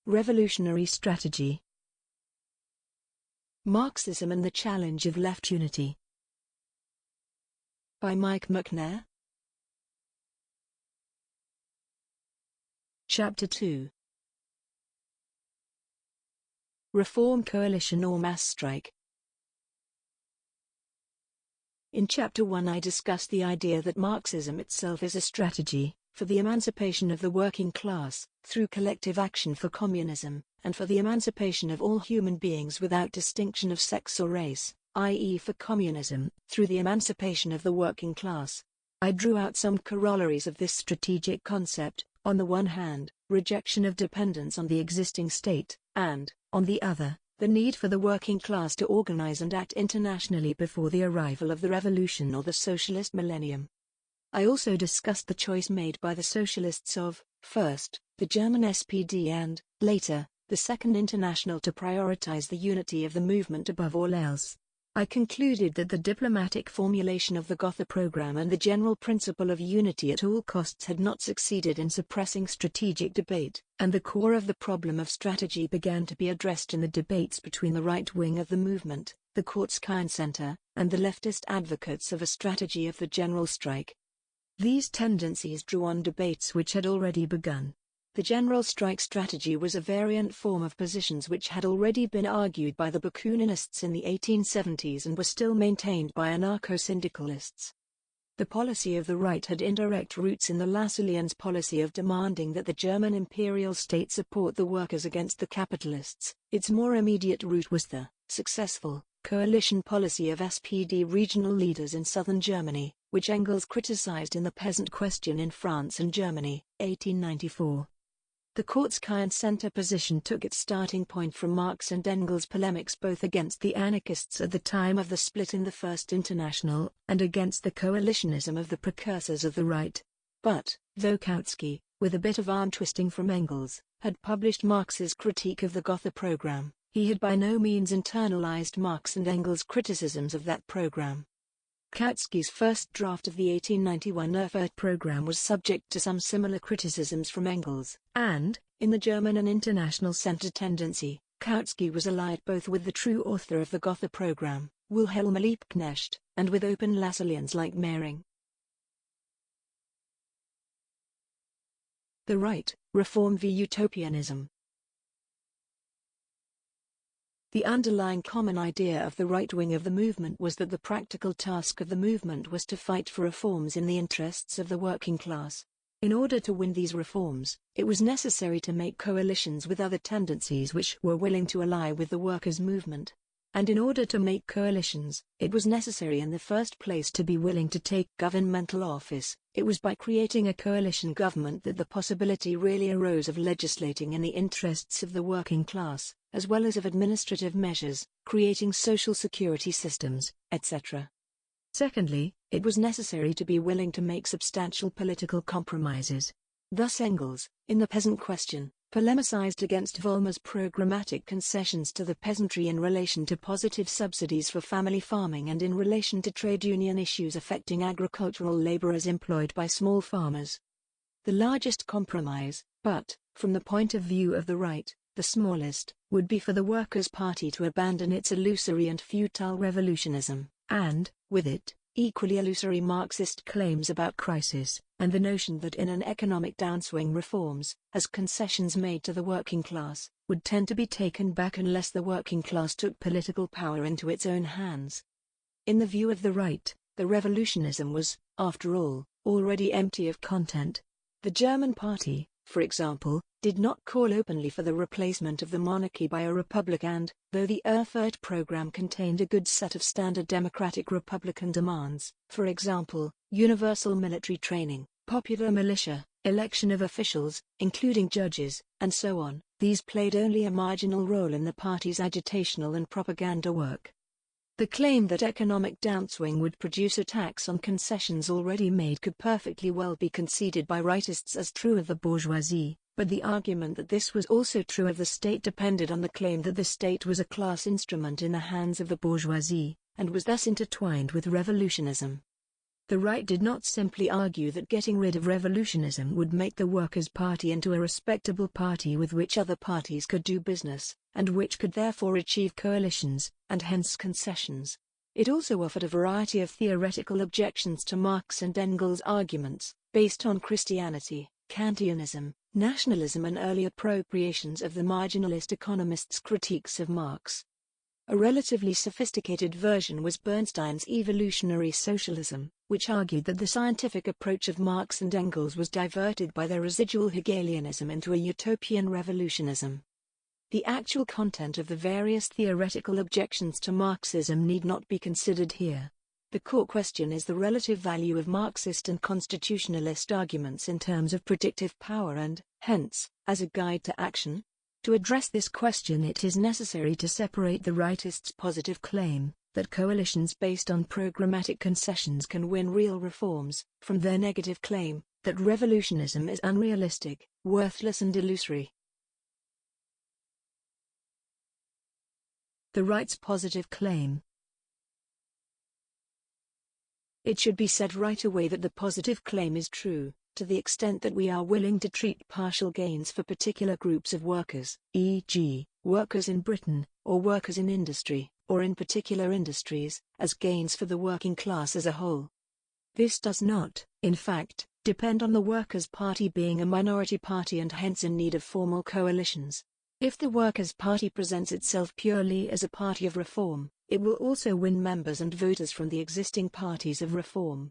Revolutionary Strategy. Marxism and the Challenge of Left Unity. By Macnair. Chapter 2. Reform Coalition or Mass Strike. In Chapter 1 I discussed the idea that Marxism itself is a strategy for the emancipation of the working class, through collective action for communism, and for the emancipation of all human beings without distinction of sex or race, i.e. for communism, through the emancipation of the working class. I drew out some corollaries of this strategic concept, on the one hand, rejection of dependence on the existing state, and, on the other, the need for the working class to organize and act internationally before the arrival of the revolution or the socialist millennium. I also discussed the choice made by the socialists of, first, the German SPD and, later, the Second International to prioritize the unity of the movement above all else. I concluded that the diplomatic formulation of the Gotha program and the general principle of unity at all costs had not succeeded in suppressing strategic debate, and the core of the problem of strategy began to be addressed in the debates between the right wing of the movement, the Kurzkein Center, and the leftist advocates of a strategy of the general strike. These tendencies drew on debates which had already begun. The general strike strategy was a variant form of positions which had already been argued by the Bakuninists in the 1870s and were still maintained by anarcho-syndicalists. The policy of the right had indirect roots in the Lassallean's policy of demanding that the German imperial state support the workers against the capitalists. Its more immediate root was the successful coalition policy of SPD regional leaders in southern Germany, which Engels criticized in The Peasant Question in France and Germany, 1894. The Kurzkein Center position took its starting point from Marx and Engels' polemics both against the anarchists at the time of the split in the First International, and against the coalitionism of the precursors of the right. But, though Kautsky, with a bit of arm-twisting from Engels, had published Marx's critique of the Gotha program, he had by no means internalized Marx and Engels' criticisms of that program. Kautsky's first draft of the 1891 Erfurt program was subject to some similar criticisms from Engels, and, in the German and International Center tendency, Kautsky was allied both with the true author of the Gotha program, Wilhelm Liebknecht, and with open Lassalleans like Mehring. The right, reform v. utopianism. The underlying common idea of the right wing of the movement was that the practical task of the movement was to fight for reforms in the interests of the working class. In order to win these reforms, it was necessary to make coalitions with other tendencies which were willing to ally with the workers' movement. And in order to make coalitions, it was necessary in the first place to be willing to take governmental office. It was by creating a coalition government that the possibility really arose of legislating in the interests of the working class, as well as of administrative measures, creating social security systems, etc. Secondly, it was necessary to be willing to make substantial political compromises. Thus Engels, in The Peasant Question, polemicized against Vollmer's programmatic concessions to the peasantry in relation to positive subsidies for family farming and in relation to trade union issues affecting agricultural laborers employed by small farmers. The largest compromise, but, from the point of view of the right, the smallest, would be for the Workers' Party to abandon its illusory and futile revolutionism, and, with it, equally illusory Marxist claims about crisis, and the notion that in an economic downswing reforms, as concessions made to the working class, would tend to be taken back unless the working class took political power into its own hands. In the view of the right, the revolutionism was, after all, already empty of content. The German party, for example, did not call openly for the replacement of the monarchy by a republic and, though the Erfurt program contained a good set of standard democratic republican demands, for example, universal military training, popular militia, election of officials, including judges, and so on, these played only a marginal role in the party's agitational and propaganda work. The claim that economic downswing would produce attacks on concessions already made could perfectly well be conceded by rightists as true of the bourgeoisie, but the argument that this was also true of the state depended on the claim that the state was a class instrument in the hands of the bourgeoisie, and was thus intertwined with revolutionism. The right did not simply argue that getting rid of revolutionism would make the Workers' Party into a respectable party with which other parties could do business, and which could therefore achieve coalitions, and hence concessions. It also offered a variety of theoretical objections to Marx and Engels' arguments, based on Christianity, Kantianism, nationalism and early appropriations of the marginalist economists' critiques of Marx. A relatively sophisticated version was Bernstein's evolutionary socialism, which argued that the scientific approach of Marx and Engels was diverted by their residual Hegelianism into a utopian revolutionism. The actual content of the various theoretical objections to Marxism need not be considered here. The core question is the relative value of Marxist and constitutionalist arguments in terms of predictive power and, hence, as a guide to action. To address this question, it is necessary to separate the rightists' positive claim that coalitions based on programmatic concessions can win real reforms, from their negative claim that revolutionism is unrealistic, worthless and illusory. The right's positive claim. It should be said right away that the positive claim is true, to the extent that we are willing to treat partial gains for particular groups of workers, e.g., workers in Britain, or workers in industry, or in particular industries, as gains for the working class as a whole. This does not, in fact, depend on the Workers' Party being a minority party and hence in need of formal coalitions. If the Workers' Party presents itself purely as a party of reform, it will also win members and voters from the existing parties of reform.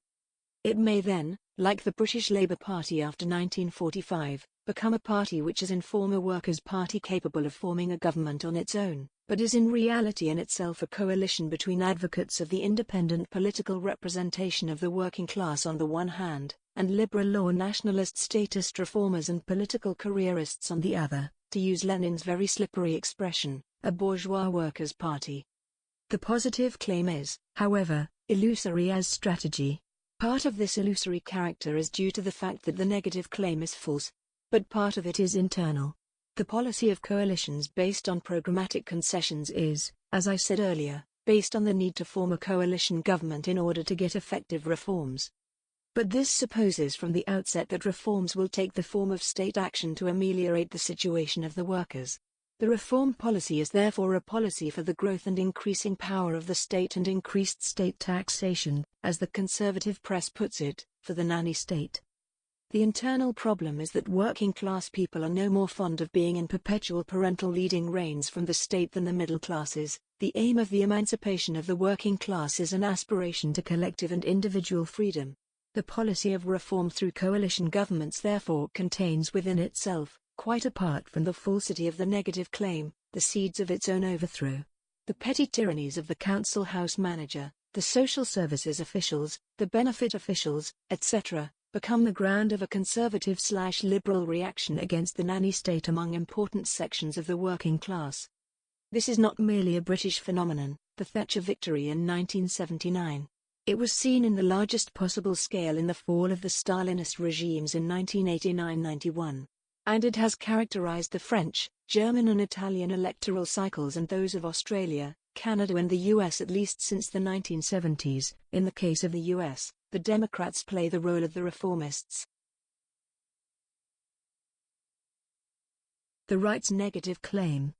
It may then, like the British Labour Party after 1945, become a party which is in form a Workers' Party capable of forming a government on its own, but is in reality in itself a coalition between advocates of the independent political representation of the working class on the one hand, and liberal or nationalist statist reformers and political careerists on the other, to use Lenin's very slippery expression, a bourgeois Workers' Party. The positive claim is, however, illusory as strategy. Part of this illusory character is due to the fact that the negative claim is false, but part of it is internal. The policy of coalitions based on programmatic concessions is, as I said earlier, based on the need to form a coalition government in order to get effective reforms. But this supposes from the outset that reforms will take the form of state action to ameliorate the situation of the workers. The reform policy is therefore a policy for the growth and increasing power of the state and increased state taxation, as the conservative press puts it, for the nanny state. The internal problem is that working class people are no more fond of being in perpetual parental leading reins from the state than the middle classes. The aim of the emancipation of the working class is an aspiration to collective and individual freedom. The policy of reform through coalition governments therefore contains within itself, quite apart from the falsity of the negative claim, the seeds of its own overthrow. The petty tyrannies of the council house manager, the social services officials, the benefit officials, etc., become the ground of a conservative/liberal reaction against the nanny state among important sections of the working class. This is not merely a British phenomenon, the Thatcher victory in 1979. It was seen in the largest possible scale in the fall of the Stalinist regimes in 1989-91. And it has characterized the French, German and Italian electoral cycles and those of Australia, Canada and the US at least since the 1970s. In the case of the US, the Democrats play the role of the reformists. The right's negative claim.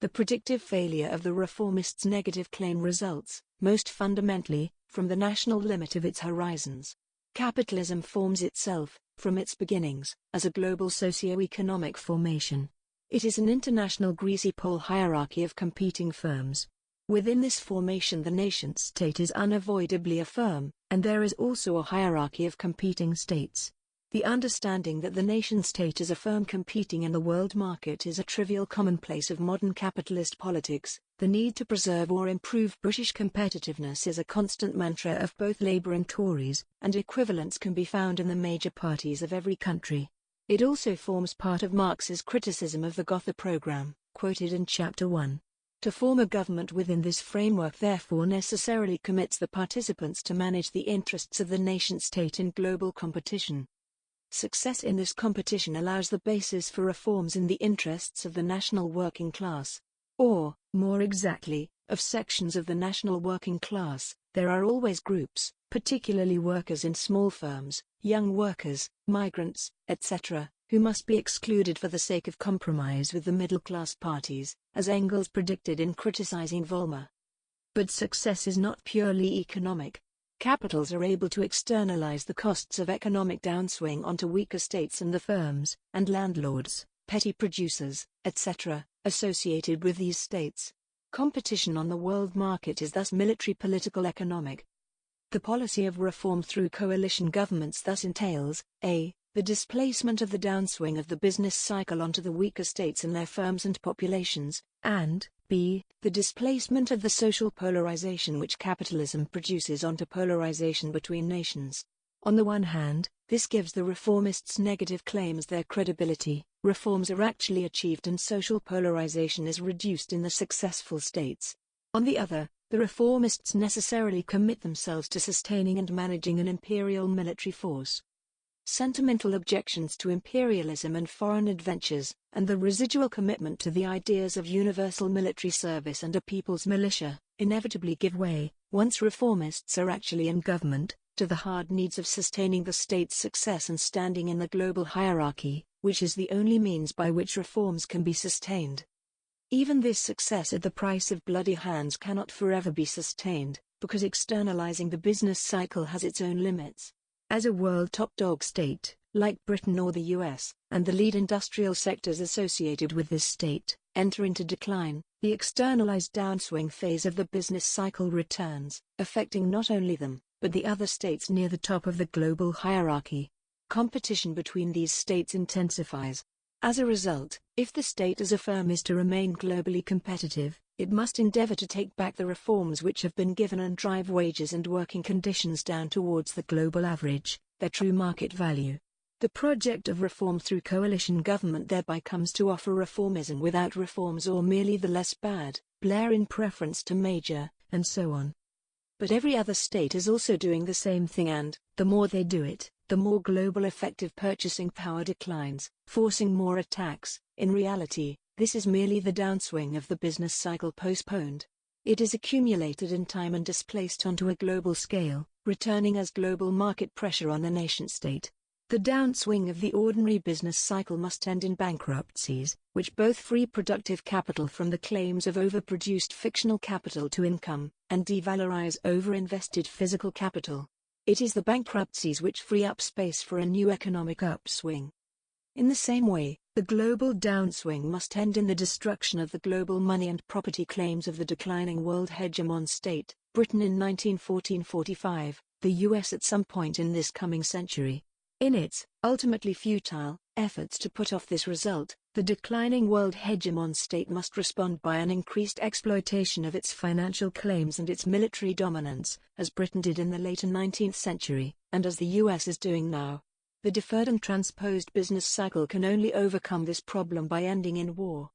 The predictive failure of the reformists' negative claim results, most fundamentally, from the national limit of its horizons. Capitalism forms itself, from its beginnings, as a global socio-economic formation. It is an international greasy pole hierarchy of competing firms. Within this formation the nation-state is unavoidably a firm, and there is also a hierarchy of competing states. The understanding that the nation-state is a firm competing in the world market is a trivial commonplace of modern capitalist politics. The need to preserve or improve British competitiveness is a constant mantra of both Labour and Tories, and equivalents can be found in the major parties of every country. It also forms part of Marx's criticism of the Gotha programme, quoted in Chapter 1. To form a government within this framework therefore necessarily commits the participants to manage the interests of the nation-state in global competition. Success in this competition allows the basis for reforms in the interests of the national working class, or, more exactly, of sections of the national working class, there are always groups, particularly workers in small firms, young workers, migrants, etc., who must be excluded for the sake of compromise with the middle-class parties, as Engels predicted in criticizing Vollmer. But success is not purely economic. Capitals are able to externalize the costs of economic downswing onto weaker states and the firms, and landlords, petty producers, etc., associated with these states. Competition on the world market is thus military political economic. The policy of reform through coalition governments thus entails, a. the displacement of the downswing of the business cycle onto the weaker states and their firms and populations, and b. the displacement of the social polarization which capitalism produces onto polarization between nations. On the one hand, this gives the reformists' negative claims their credibility, reforms are actually achieved and social polarization is reduced in the successful states. On the other, the reformists necessarily commit themselves to sustaining and managing an imperial military force. Sentimental objections to imperialism and foreign adventures, and the residual commitment to the ideas of universal military service and a people's militia, inevitably give way, once reformists are actually in government, to the hard needs of sustaining the state's success and standing in the global hierarchy, which is the only means by which reforms can be sustained. Even this success at the price of bloody hands cannot forever be sustained, because externalizing the business cycle has its own limits. As a world top dog state, like Britain or the US, and the lead industrial sectors associated with this state, enter into decline, the externalized downswing phase of the business cycle returns, affecting not only them, but the other states near the top of the global hierarchy. Competition between these states intensifies. As a result, if the state as a firm is to remain globally competitive, it must endeavor to take back the reforms which have been given and drive wages and working conditions down towards the global average, their true market value. The project of reform through coalition government thereby comes to offer reformism without reforms or merely the less bad, Blair in preference to Major, and so on. But every other state is also doing the same thing and, the more they do it, the more global effective purchasing power declines, forcing more attacks. In reality, this is merely the downswing of the business cycle postponed. It is accumulated in time and displaced onto a global scale, returning as global market pressure on the nation-state. The downswing of the ordinary business cycle must end in bankruptcies, which both free productive capital from the claims of overproduced fictional capital to income, and devalorize overinvested physical capital. It is the bankruptcies which free up space for a new economic upswing. In the same way, the global downswing must end in the destruction of the global money and property claims of the declining world hegemon state, Britain in 1914-45, the US at some point in this coming century. In its, ultimately futile, efforts to put off this result, the declining world hegemon state must respond by an increased exploitation of its financial claims and its military dominance, as Britain did in the later 19th century, and as the US is doing now. The deferred and transposed business cycle can only overcome this problem by ending in war.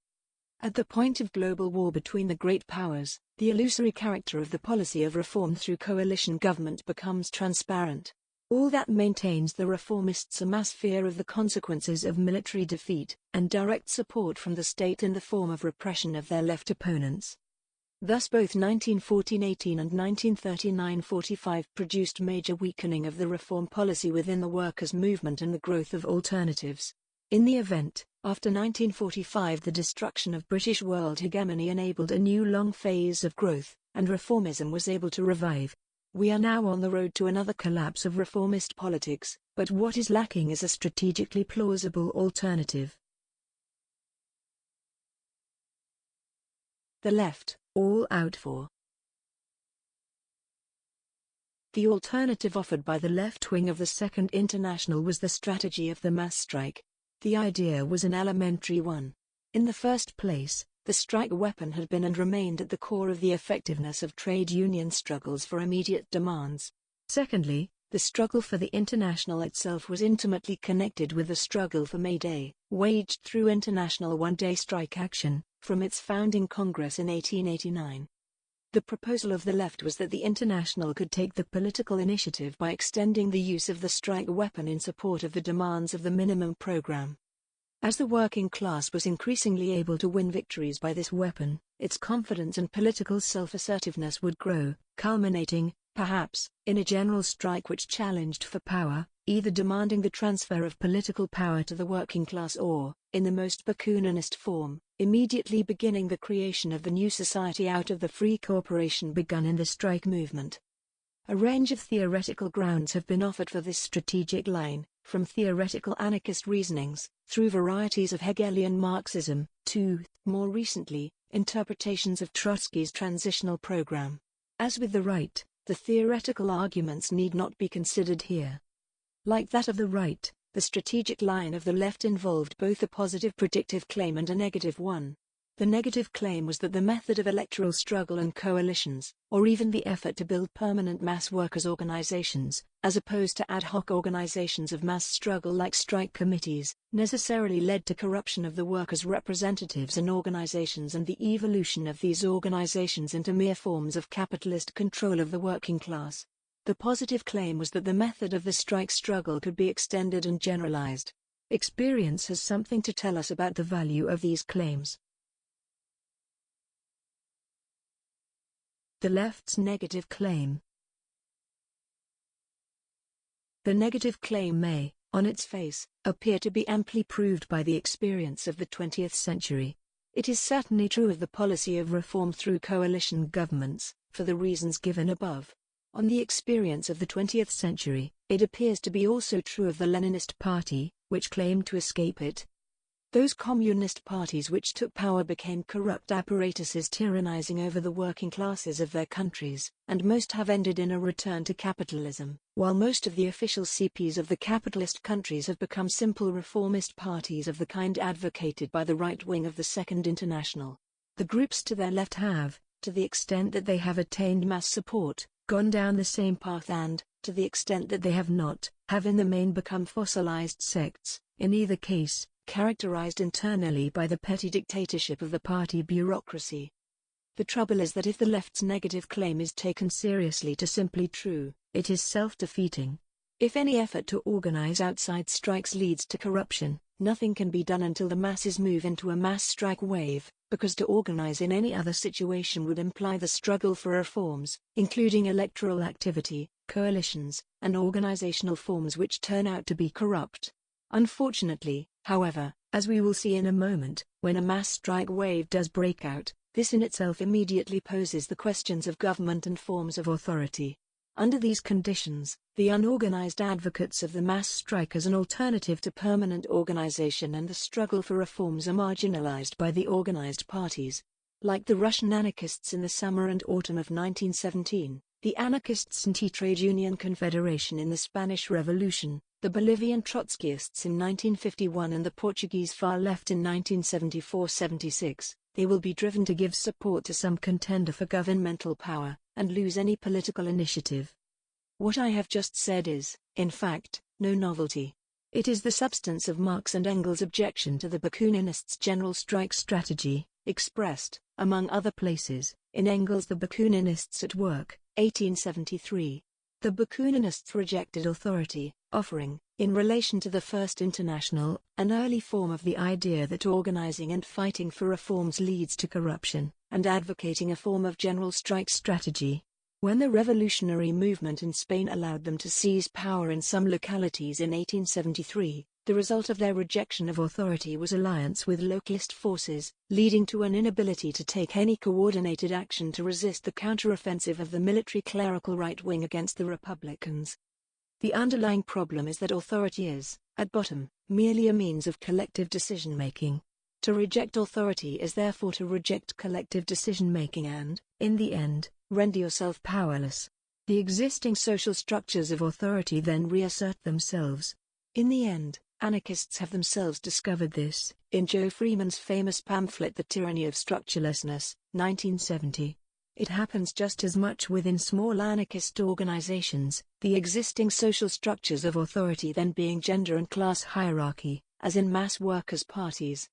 At the point of global war between the great powers, the illusory character of the policy of reform through coalition government becomes transparent. All that maintains the reformists a mass fear of the consequences of military defeat, and direct support from the state in the form of repression of their left opponents. Thus both 1914-18 and 1939-45 produced major weakening of the reform policy within the workers' movement and the growth of alternatives. In the event, after 1945 the destruction of British world hegemony enabled a new long phase of growth, and reformism was able to revive. We are now on the road to another collapse of reformist politics, but what is lacking is a strategically plausible alternative. The left, all out for. The alternative offered by the left wing of the Second International was the strategy of the mass strike. The idea was an elementary one. In the first place, the strike weapon had been and remained at the core of the effectiveness of trade union struggles for immediate demands. Secondly, the struggle for the International itself was intimately connected with the struggle for May Day, waged through international one-day strike action, from its founding Congress in 1889. The proposal of the left was that the International could take the political initiative by extending the use of the strike weapon in support of the demands of the minimum program. As the working class was increasingly able to win victories by this weapon, its confidence and political self-assertiveness would grow, culminating, Perhaps, in a general strike which challenged for power, either demanding the transfer of political power to the working class or, in the most Bakuninist form, immediately beginning the creation of the new society out of the free corporation begun in the strike movement. A range of theoretical grounds have been offered for this strategic line, from theoretical anarchist reasonings, through varieties of Hegelian Marxism, to, more recently, interpretations of Trotsky's transitional program. As with the right, the theoretical arguments need not be considered here. Like that of the right, the strategic line of the left involved both a positive predictive claim and a negative one. The negative claim was that the method of electoral struggle and coalitions, or even the effort to build permanent mass workers' organizations, as opposed to ad hoc organizations of mass struggle like strike committees, necessarily led to corruption of the workers' representatives and organizations and the evolution of these organizations into mere forms of capitalist control of the working class. The positive claim was that the method of the strike struggle could be extended and generalized. Experience has something to tell us about the value of these claims. The left's negative claim. The negative claim may, on its face, appear to be amply proved by the experience of the 20th century. It is certainly true of the policy of reform through coalition governments, for the reasons given above. On the experience of the 20th century, it appears to be also true of the Leninist Party, which claimed to escape it. Those communist parties which took power became corrupt apparatuses tyrannizing over the working classes of their countries, and most have ended in a return to capitalism, while most of the official CPs of the capitalist countries have become simple reformist parties of the kind advocated by the right wing of the Second International. The groups to their left have, to the extent that they have attained mass support, gone down the same path and, to the extent that they have not, have in the main become fossilized sects, in either case, characterized internally by the petty dictatorship of the party bureaucracy. The trouble is that if the left's negative claim is taken seriously to simply true, it is self-defeating. If any effort to organize outside strikes leads to corruption, nothing can be done until the masses move into a mass strike wave, because to organize in any other situation would imply the struggle for reforms, including electoral activity, coalitions, and organizational forms which turn out to be corrupt. Unfortunately, however, as we will see in a moment, when a mass strike wave does break out, this in itself immediately poses the questions of government and forms of authority. Under these conditions, the unorganized advocates of the mass strike as an alternative to permanent organization and the struggle for reforms are marginalized by the organized parties. Like the Russian anarchists in the summer and autumn of 1917, the anarchists Anti-Trade Union Confederation in the Spanish Revolution, the Bolivian Trotskyists in 1951 and the Portuguese far left in 1974-76, they will be driven to give support to some contender for governmental power, and lose any political initiative. What I have just said is, in fact, no novelty. It is the substance of Marx and Engels' objection to the Bakuninists' general strike strategy, expressed, among other places, in Engels' The Bakuninists at Work, 1873. The Bakuninists rejected authority, offering, in relation to the First International, an early form of the idea that organizing and fighting for reforms leads to corruption, and advocating a form of general strike strategy. When the revolutionary movement in Spain allowed them to seize power in some localities in 1873, the result of their rejection of authority was alliance with localist forces, leading to an inability to take any coordinated action to resist the counteroffensive of the military clerical right wing against the Republicans. The underlying problem is that authority is, at bottom, merely a means of collective decision-making. To reject authority is therefore to reject collective decision-making and, in the end, render yourself powerless. The existing social structures of authority then reassert themselves. In the end, anarchists have themselves discovered this, in Joe Freeman's famous pamphlet The Tyranny of Structurelessness, 1970. It happens just as much within small anarchist organizations, the existing social structures of authority then being gender and class hierarchy, as in mass workers' parties.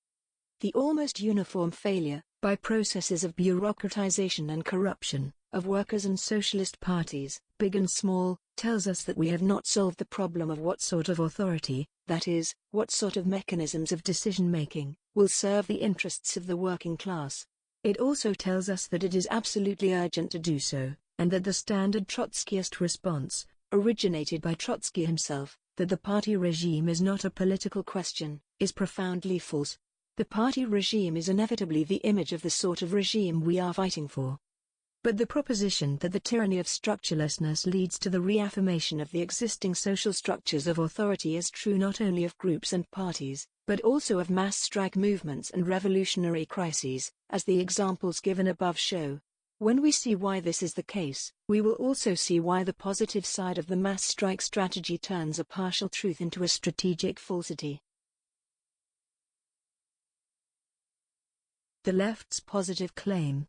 The almost uniform failure, by processes of bureaucratization and corruption, of workers' and socialist parties, big and small, tells us that we have not solved the problem of what sort of authority, that is, what sort of mechanisms of decision-making, will serve the interests of the working class. It also tells us that it is absolutely urgent to do so, and that the standard Trotskyist response, originated by Trotsky himself, that the party regime is not a political question, is profoundly false. The party regime is inevitably the image of the sort of regime we are fighting for. But the proposition that the tyranny of structurelessness leads to the reaffirmation of the existing social structures of authority is true not only of groups and parties, but also of mass strike movements and revolutionary crises, as the examples given above show. When we see why this is the case, we will also see why the positive side of the mass strike strategy turns a partial truth into a strategic falsity. The left's positive claim.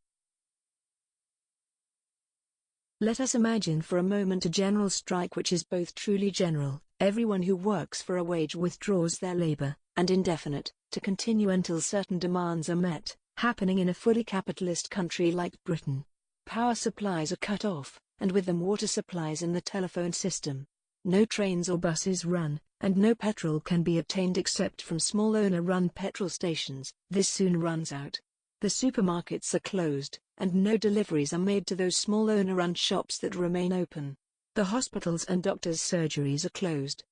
Let us imagine for a moment a general strike which is both truly general, everyone who works for a wage withdraws their labor, and indefinite, to continue until certain demands are met, happening in a fully capitalist country like Britain. Power supplies are cut off, and with them water supplies in the telephone system. No trains or buses run, and no petrol can be obtained except from small owner-run petrol stations. This soon runs out. The supermarkets are closed, and no deliveries are made to those small owner-run shops that remain open. The hospitals and doctors' surgeries are closed.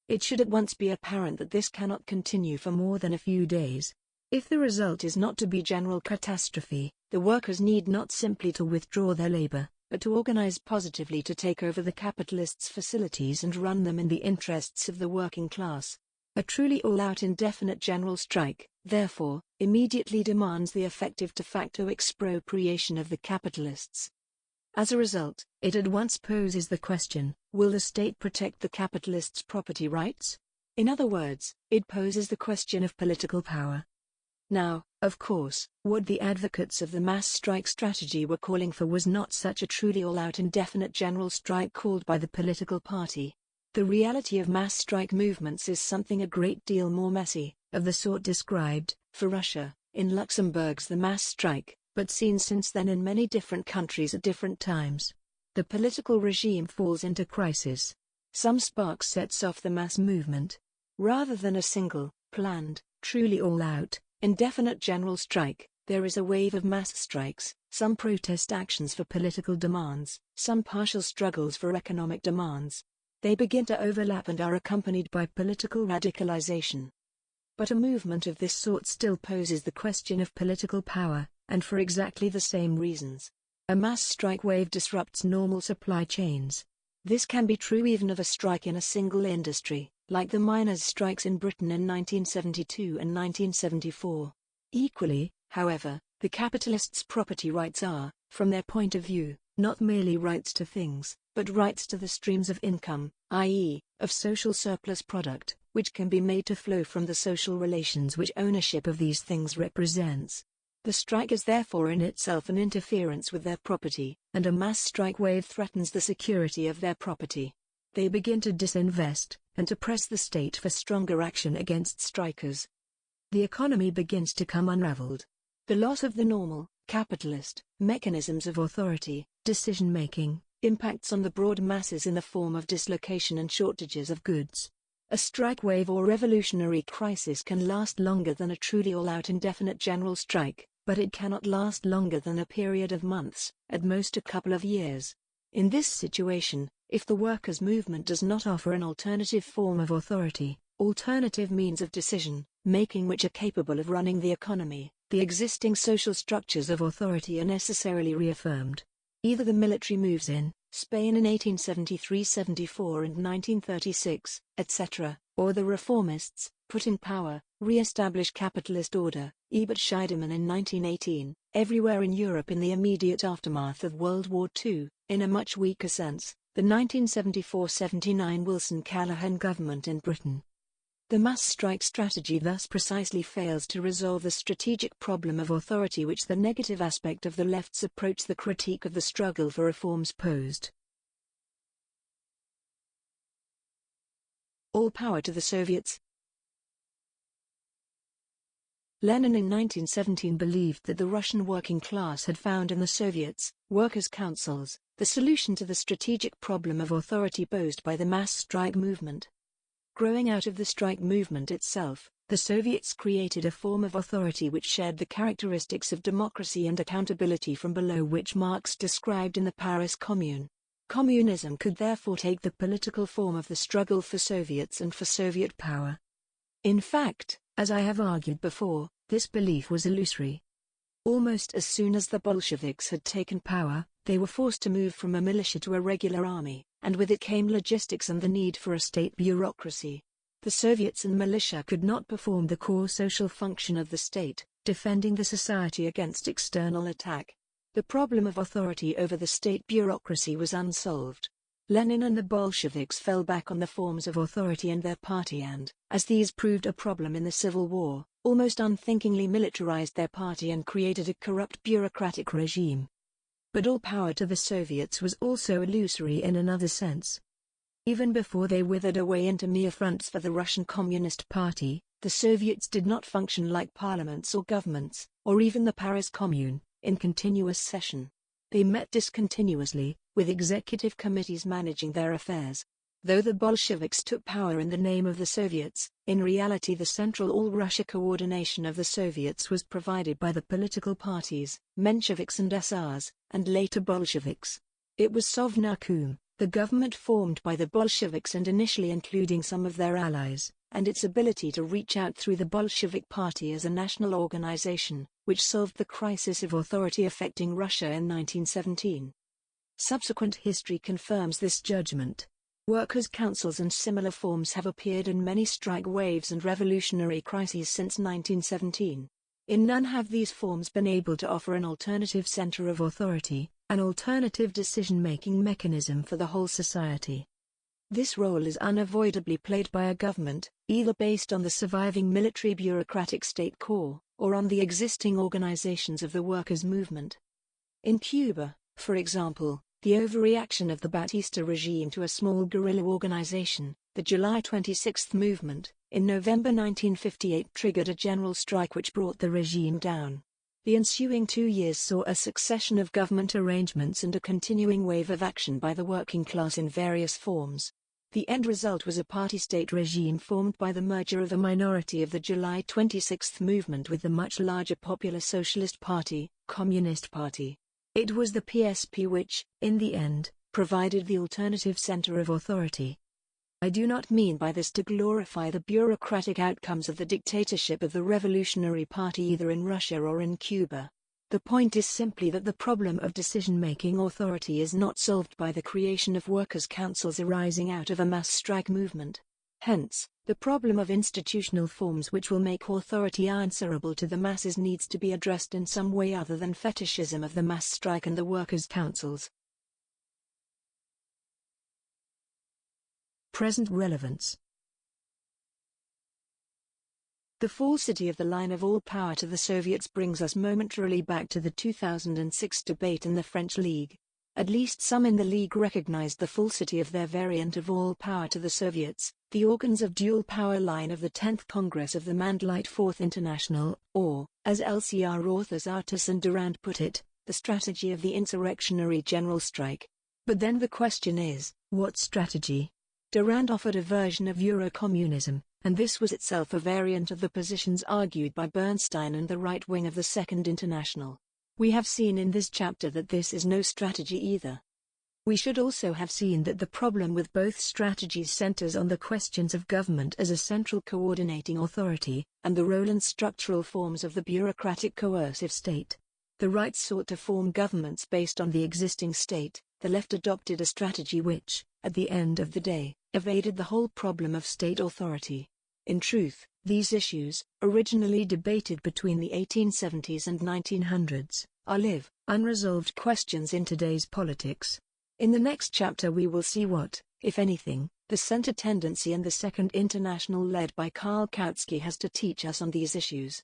It should at once be apparent that this cannot continue for more than a few days. If the result is not to be general catastrophe, the workers need not simply to withdraw their labor, but to organize positively to take over the capitalists' facilities and run them in the interests of the working class. A truly all-out indefinite general strike, therefore, immediately demands the effective de facto expropriation of the capitalists. As a result, it at once poses the question, will the state protect the capitalists' property rights? In other words, it poses the question of political power. Now, of course, what the advocates of the mass strike strategy were calling for was not such a truly all-out indefinite general strike called by the political party. The reality of mass strike movements is something a great deal more messy, of the sort described, for Russia, in Luxembourg's the mass strike, but seen since then in many different countries at different times. The political regime falls into crisis. Some spark sets off the mass movement. Rather than a single, planned, truly all-out, indefinite general strike, there is a wave of mass strikes, some protest actions for political demands, some partial struggles for economic demands. They begin to overlap and are accompanied by political radicalization. But a movement of this sort still poses the question of political power, and for exactly the same reasons. A mass strike wave disrupts normal supply chains. This can be true even of a strike in a single industry, like the miners' strikes in Britain in 1972 and 1974. Equally, however, the capitalists' property rights are, from their point of view, not merely rights to things, but rights to the streams of income, i.e., of social surplus product, which can be made to flow from the social relations which ownership of these things represents. The strike is therefore in itself an interference with their property, and a mass strike wave threatens the security of their property. They begin to disinvest, and to press the state for stronger action against strikers. The economy begins to come unraveled. The loss of the normal, capitalist, mechanisms of authority, decision-making, impacts on the broad masses in the form of dislocation and shortages of goods. A strike wave or revolutionary crisis can last longer than a truly all-out indefinite general strike, but it cannot last longer than a period of months, at most a couple of years. In this situation, if the workers' movement does not offer an alternative form of authority, alternative means of decision-making which are capable of running the economy, the existing social structures of authority are necessarily reaffirmed. Either the military moves in, Spain in 1873-74 and 1936, etc., or the reformists, put in power, re-establish capitalist order, Ebert Scheidemann in 1918, everywhere in Europe in the immediate aftermath of World War II, in a much weaker sense, the 1974-79 Wilson-Callaghan government in Britain. The mass strike strategy thus precisely fails to resolve the strategic problem of authority which the negative aspect of the left's approach the critique of the struggle for reforms posed. All power to the Soviets. Lenin in 1917 believed that the Russian working class had found in the Soviets, workers' councils, the solution to the strategic problem of authority posed by the mass strike movement. Growing out of the strike movement itself, The Soviets created a form of authority which shared the characteristics of democracy and accountability from below, which Marx described in the Paris Commune. Communism could therefore take the political form of the struggle for Soviets and for Soviet power. In fact, as I have argued before, this belief was illusory. Almost as soon as the Bolsheviks had taken power, they were forced to move from a militia to a regular army, and with it came logistics and the need for a state bureaucracy. The Soviets and militia could not perform the core social function of the state, defending the society against external attack. The problem of authority over the state bureaucracy was unsolved. Lenin and the Bolsheviks fell back on the forms of authority in their party and, as these proved a problem in the Civil War, almost unthinkingly militarized their party and created a corrupt bureaucratic regime. But all power to the Soviets was also illusory in another sense. Even before they withered away into mere fronts for the Russian Communist Party, the Soviets did not function like parliaments or governments, or even the Paris Commune, in continuous session. They met discontinuously, with executive committees managing their affairs. Though the Bolsheviks took power in the name of the Soviets, in reality the central all-Russia coordination of the Soviets was provided by the political parties, Mensheviks and SRs, and later Bolsheviks. It was Sovnarkom, the government formed by the Bolsheviks and initially including some of their allies, and its ability to reach out through the Bolshevik Party as a national organization, which solved the crisis of authority affecting Russia in 1917. Subsequent history confirms this judgment. Workers' councils and similar forms have appeared in many strike waves and revolutionary crises since 1917. In none have these forms been able to offer an alternative center of authority, an alternative decision-making mechanism for the whole society. This role is unavoidably played by a government, either based on the surviving military bureaucratic state core, or on the existing organizations of the workers' movement. In Cuba, for example, the overreaction of the Batista regime to a small guerrilla organization, the July 26 movement, in November 1958 triggered a general strike which brought the regime down. The ensuing 2 years saw a succession of government arrangements and a continuing wave of action by the working class in various forms. The end result was a party-state regime formed by the merger of a minority of the July 26 movement with the much larger Popular Socialist Party, Communist Party. It was the PSP which, in the end, provided the alternative center of authority. I do not mean by this to glorify the bureaucratic outcomes of the dictatorship of the Revolutionary Party either in Russia or in Cuba. The point is simply that the problem of decision-making authority is not solved by the creation of workers' councils arising out of a mass strike movement. Hence, the problem of institutional forms which will make authority answerable to the masses needs to be addressed in some way other than fetishism of the mass strike and the workers' councils. Present relevance. The falsity of the line of all power to the Soviets brings us momentarily back to the 2006 debate in the French League. At least some in the League recognized the falsity of their variant of all power to the Soviets, the organs of dual power line of the 10th Congress of the Mandalite Fourth International, or, as LCR authors Artus and Durand put it, the strategy of the insurrectionary general strike. But then the question is, what strategy? Durand offered a version of Eurocommunism, and this was itself a variant of the positions argued by Bernstein and the right wing of the Second International. We have seen in this chapter that this is no strategy either. We should also have seen that the problem with both strategies centers on the questions of government as a central coordinating authority, and the role and structural forms of the bureaucratic coercive state. The right sought to form governments based on the existing state, the left adopted a strategy which, at the end of the day, evaded the whole problem of state authority. In truth, these issues, originally debated between the 1870s and 1900s, are live, unresolved questions in today's politics. In the next chapter we will see what, if anything, the center tendency and the Second International led by Karl Kautsky has to teach us on these issues.